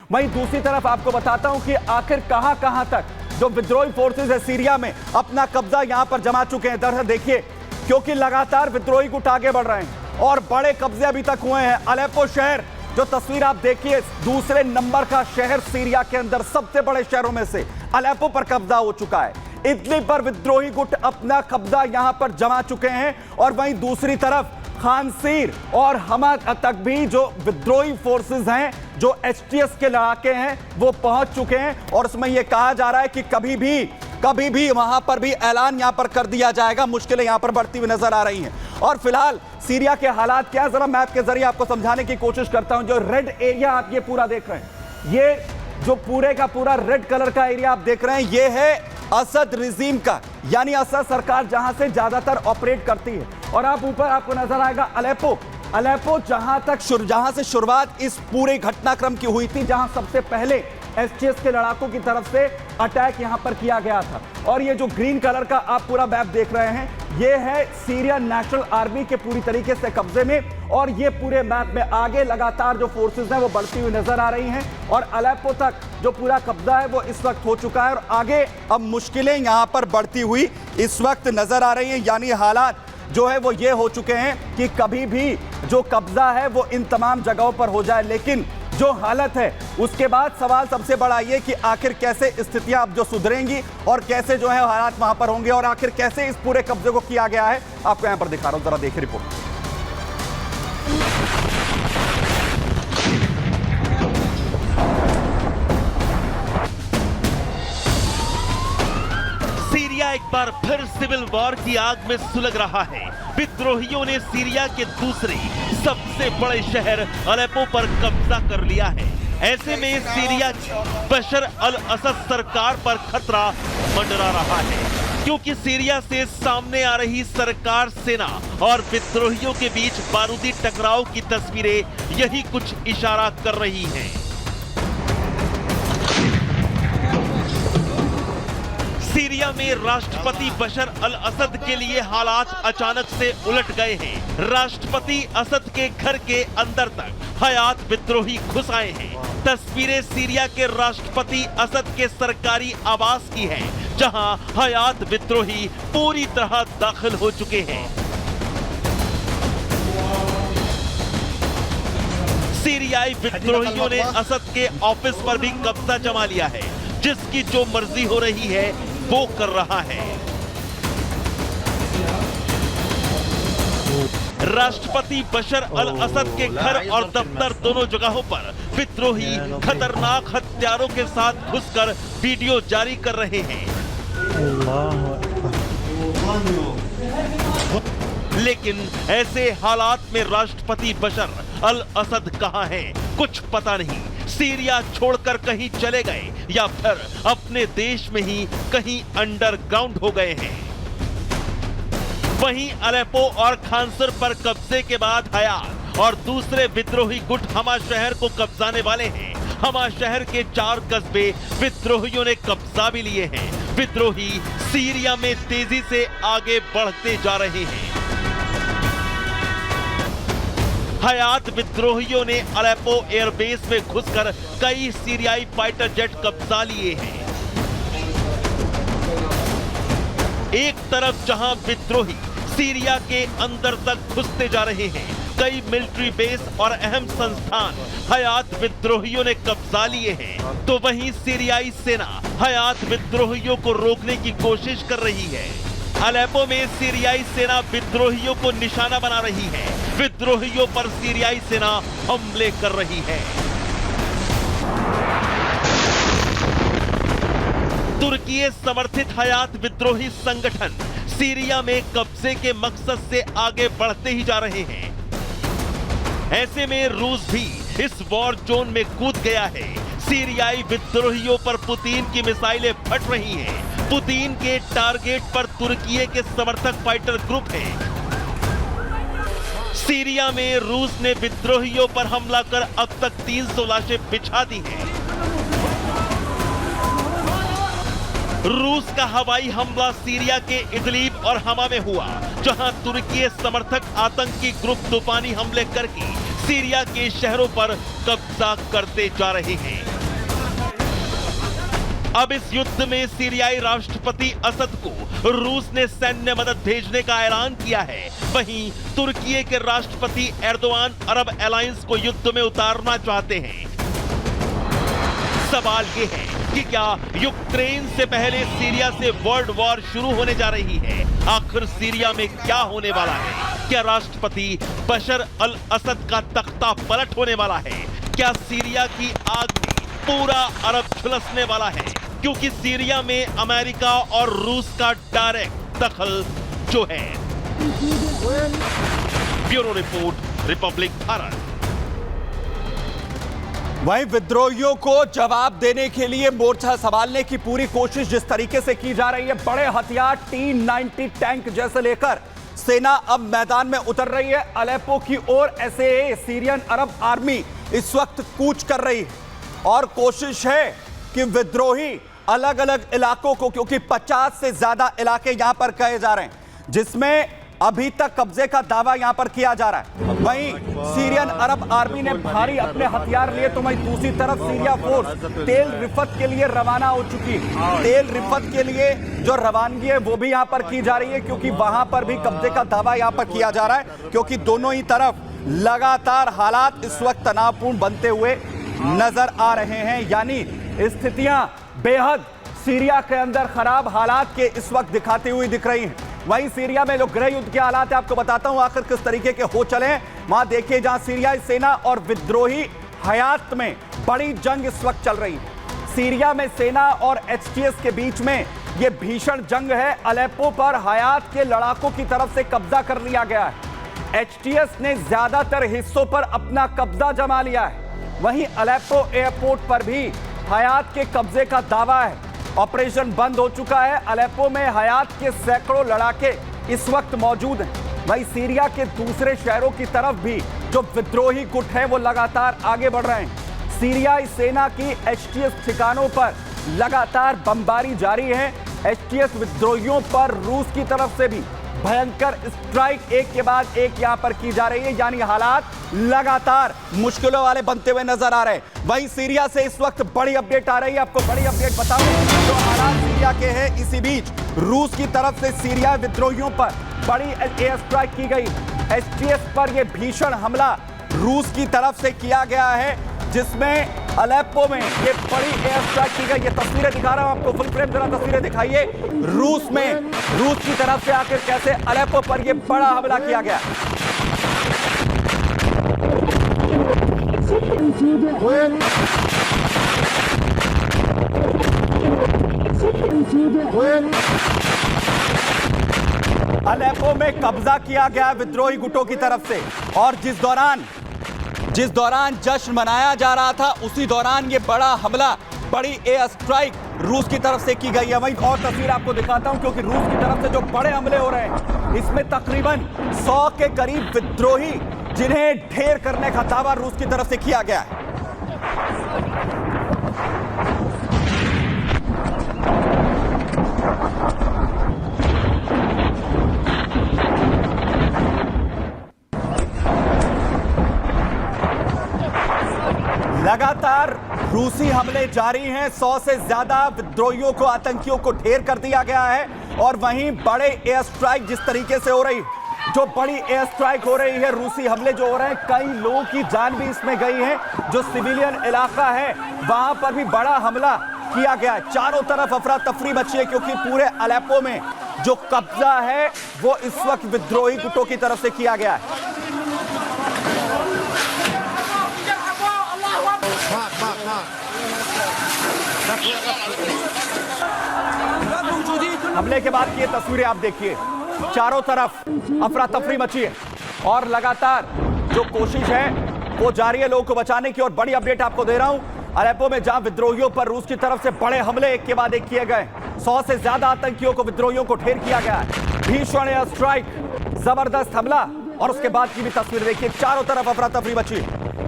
वहीं दूसरी तरफ आपको बताता हूं कि आखिर कहां तक जो विद्रोही फोर्सेस है सीरिया में अपना कब्जा यहां पर जमा चुके हैं। दरअसल देखिए, क्योंकि लगातार विद्रोही गुट आगे बढ़ रहे हैं और बड़े कब्जे अभी तक हुए हैं। अलेप्पो शहर, जो तस्वीर आप देखिए, दूसरे नंबर का शहर सीरिया के अंदर सबसे बड़े शहरों में से अलेप्पो पर कब्जा हो चुका है। इदलिब पर विद्रोही गुट अपना कब्जा यहां पर जमा चुके हैं और वहीं दूसरी तरफ खानसीर और हमा तक भी जो विद्रोही फोर्सेस हैं, जो एचटीएस के लड़ाके हैं, वो पहुंच चुके हैं और उसमें यह कहा जा रहा है कि कभी भी वहां पर भी ऐलान यहां पर कर दिया जाएगा। मुश्किलें यहां पर बढ़ती हुई नजर आ रही हैं और फिलहाल सीरिया के हालात क्या है, जरा मैप के जरिए आपको समझाने की कोशिश करता हूं। जो रेड एरिया आप ये पूरा देख रहे हैं, ये जो पूरे का पूरा रेड कलर का एरिया आप देख रहे हैं, ये है असद रिजीम का, यानी असद सरकार जहां से ज्यादातर ऑपरेट करती है। और आप ऊपर आपको नजर आएगा अलेप्पो जहां से शुरुआत इस पूरे घटनाक्रम की हुई थी, जहां सबसे पहले एचटीएस के लड़ाकों की तरफ से अटैक यहां पर किया गया था। और ये जो ग्रीन कलर का आप पूरा मैप देख रहे हैं, ये है सीरियन नेशनल आर्मी के पूरी तरीके से कब्जे में। और ये पूरे मैप में आगे लगातार जो फोर्सेस हैं वो बढ़ती हुई नजर आ रही हैं और अलेप्पो तक जो पूरा कब्जा है वो इस वक्त हो चुका है और आगे अब मुश्किलें यहां पर बढ़ती हुई इस वक्त नजर आ रही हैं। यानी हालात जो है वो ये हो चुके हैं कि कभी भी जो कब्जा है वो इन तमाम जगहों पर हो जाए, लेकिन जो हालत है उसके बाद सवाल सबसे बड़ा ये कि आखिर कैसे स्थितियां अब जो सुधरेंगी और कैसे जो है हालात वहां पर होंगे और आखिर कैसे इस पूरे कब्जे को किया गया है, आपको यहां पर दिखा रहा हूं, जरा देखिए रिपोर्ट। सीरिया एक बार फिर सिविल वॉर की आग में सुलग रहा है। विद्रोहियों ने सीरिया के दूसरे सबसे बड़े शहर अलेप्पो पर कब्जा कर लिया है। ऐसे में सीरिया की बशर अल असद सरकार पर खतरा मंडरा रहा है, क्योंकि सीरिया से सामने आ रही सरकार, सेना और विद्रोहियों के बीच बारूदी टकराव की तस्वीरें यही कुछ इशारा कर रही हैं। सीरिया में राष्ट्रपति बशर अल असद के लिए हालात अचानक से उलट गए हैं। राष्ट्रपति असद के घर के अंदर तक हयात विद्रोही घुस आए हैं। तस्वीरें सीरिया के राष्ट्रपति असद के सरकारी आवास की हैं, जहां हयात विद्रोही पूरी तरह दाखिल हो चुके हैं। सीरियाई विद्रोहियों ने असद के ऑफिस पर भी कब्जा जमा लिया है। जिसकी जो मर्जी हो रही है वो कर रहा है। राष्ट्रपति बशर अल असद के घर और दफ्तर दोनों जगहों पर विद्रोही खतरनाक हथियारों के साथ घुसकर वीडियो जारी कर रहे हैं। लेकिन ऐसे हालात में राष्ट्रपति बशर अल असद कहां हैं, कुछ पता नहीं। सीरिया छोड़कर कहीं चले गए या फिर अपने देश में ही कहीं अंडरग्राउंड हो गए हैं। वहीं अलेप्पो और खानसूर पर कब्जे के बाद हयात और दूसरे विद्रोही गुट हमा शहर को कब्जाने वाले हैं। हमा शहर के 4 कस्बे विद्रोहियों ने कब्जा भी लिए हैं। विद्रोही सीरिया में तेजी से आगे बढ़ते जा रहे हैं। हयात विद्रोहियों ने अलेप्पो एयरबेस में घुसकर कई सीरियाई फाइटर जेट कब्जा लिए हैं। एक तरफ जहां विद्रोही सीरिया के अंदर तक घुसते जा रहे हैं, कई मिलिट्री बेस और अहम संस्थान हयात विद्रोहियों ने कब्जा लिए हैं, तो वहीं सीरियाई सेना हयात विद्रोहियों को रोकने की कोशिश कर रही है। अलेप्पो में सीरियाई सेना विद्रोहियों को निशाना बना रही है। विद्रोहियों पर सीरियाई सेना हमले कर रही है। तुर्की समर्थित हयात विद्रोही संगठन सीरिया में कब्जे के मकसद से आगे बढ़ते ही जा रहे हैं। ऐसे में रूस भी इस वॉर जोन में कूद गया है। सीरियाई विद्रोहियों पर पुतिन की मिसाइलें फट रही हैं। पुतिन के टारगेट पर तुर्की के समर्थक फाइटर ग्रुप हैं। सीरिया में रूस ने विद्रोहियों पर हमला कर अब तक 300 लाशें बिछा दी हैं। रूस का हवाई हमला सीरिया के इदलिब और हमा में हुआ, जहां तुर्की समर्थक आतंकी ग्रुप तूफानी हमले करके सीरिया के शहरों पर कब्जा करते जा रहे हैं। अब इस युद्ध में सीरियाई राष्ट्रपति असद को रूस ने सैन्य मदद भेजने का ऐलान किया है। वहीं तुर्की के राष्ट्रपति एर्दोआन अरब अलायंस को युद्ध में उतारना चाहते हैं। सवाल ये है कि क्या यूक्रेन से पहले सीरिया से वर्ल्ड वॉर शुरू होने जा रही है? आखिर सीरिया में क्या होने वाला है? क्या राष्ट्रपति बशर अल असद का तख्ता पलट होने वाला है? क्या सीरिया की आग में पूरा अरब झुलसने वाला है? क्योंकि सीरिया में अमेरिका और रूस का डायरेक्ट दखल जो है। Bureau report, Republic Bharat. वहीं विद्रोहियों को जवाब देने के लिए मोर्चा संभालने की पूरी कोशिश जिस तरीके से की जा रही है, बड़े हथियार T-90 टैंक जैसे लेकर सेना अब मैदान में उतर रही है। अलेप्पो की ओर SAA सीरियन अरब आर्मी इस वक्त कूच कर रही है और कोशिश है कि विद्रोही अलग अलग इलाकों को, क्योंकि 50 से ज्यादा इलाके यहां पर कहे जा रहे हैं जिसमें अभी तक कब्जे का दावा यहां पर किया जा रहा है। वहीं सीरियन अरब आर्मी ने भारी अपने हथियार लिए, तो वहीं दूसरी तरफ सीरिया फोर्स तेल रिफत के लिए रवाना हो चुकी है। तेल रिफत के लिए जो रवानगी है वो भी यहां पर की जा रही है, क्योंकि वहां पर भी कब्जे का दावा यहां पर किया जा रहा है, क्योंकि दोनों ही तरफ लगातार हालात इस वक्त तनावपूर्ण बनते हुए नजर आ रहे हैं। यानी स्थितियां बेहद सीरिया के अंदर खराब हालात के इस वक्त दिखाती हुई दिख रही हैं। वहीं सीरिया में जो गृह युद्ध के हालात है, आपको बताता हूं आखिर किस तरीके के हो चले हैं। वहां देखिए जहां सीरियाई सेना और विद्रोही हयात में बड़ी जंग इस वक्त चल रही है। सीरिया में सेना और HTS के बीच में यह भीषण जंग है। अलेप्पो पर हयात के लड़ाकों की तरफ से कब्जा कर लिया गया है। HTS ने ज्यादातर हिस्सों पर अपना कब्जा जमा लिया है। वहीं अलेप्पो एयरपोर्ट पर भी हयात के कब्जे का दावा है। ऑपरेशन बंद हो चुका है। अलेप्पो में हयात के सैकड़ों लड़ाके इस वक्त मौजूद हैं। वहीं सीरिया के दूसरे शहरों की तरफ भी जो विद्रोही गुट है वो लगातार आगे बढ़ रहे हैं। सीरियाई सेना की HTS ठिकानों पर लगातार बमबारी जारी है। HTS विद्रोहियों पर रूस की तरफ से भी भयंकर स्ट्राइक एक के बाद एक यहां पर की जा रही है। यानी हालात लगातार मुश्किलों वाले बनते हुए नजर आ रहे हैं। वहीं सीरिया से इस वक्त बड़ी अपडेट आ रही है। आपको बड़ी अपडेट बताऊं जो हालात सीरिया के हैं, इसी बीच रूस की तरफ से सीरिया विद्रोहियों पर बड़ी एयर स्ट्राइक की गई। HTS पर यह भीषण हमला रूस की तरफ से किया गया है, जिसमें अलेप्पो में ये बड़ी एयर स्ट्राइक की गई। ये तस्वीरें दिखा रहा हूं आपको, फुल फ्रेम जरा तस्वीरें दिखाइए। रूस की तरफ से आकर कैसे अलेप्पो पर ये बड़ा हमला किया गया। अलेप्पो में कब्जा किया गया विद्रोही गुटों की तरफ से, और जिस दौरान जश्न मनाया जा रहा था उसी दौरान ये बड़ा हमला, बड़ी एयर स्ट्राइक रूस की तरफ से की गई है। वहीं और तस्वीर आपको दिखाता हूं, क्योंकि रूस की तरफ से जो बड़े हमले हो रहे हैं इसमें तकरीबन 100 के करीब विद्रोही, जिन्हें ढेर करने का दावा रूस की तरफ से किया गया है। लगातार रूसी हमले जारी हैं। 100 से ज्यादा विद्रोहियों को, आतंकियों को ढेर कर दिया गया है। और वहीं बड़े एयर स्ट्राइक जिस तरीके से हो रही, जो बड़ी एयर स्ट्राइक हो रही है, रूसी हमले जो हो रहे हैं, कई लोगों की जान भी इसमें गई है। जो सिविलियन इलाका है वहां पर भी बड़ा हमला किया गया है। चारों तरफ अफरा तफरी मची है, क्योंकि पूरे अलेप्पो में जो कब्जा है वो इस वक्त विद्रोही गुटों की तरफ से किया गया है। हमले के बाद की ये तस्वीरें आप देखिए, चारों तरफ अफरा तफरी मची है और लगातार जो कोशिश है वो जारी है लोगों को बचाने की। और बड़ी अपडेट आपको दे रहा हूं, अलेप्पो में जहां विद्रोहियों पर रूस की तरफ से बड़े हमले एक के बाद एक किए गए, 100 से ज्यादा आतंकियों को, विद्रोहियों को ढेर किया गया है। भीषण एयर स्ट्राइक, जबरदस्त हमला, और उसके बाद की भी तस्वीर देखिए, चारों तरफ अफरा तफरी मची है।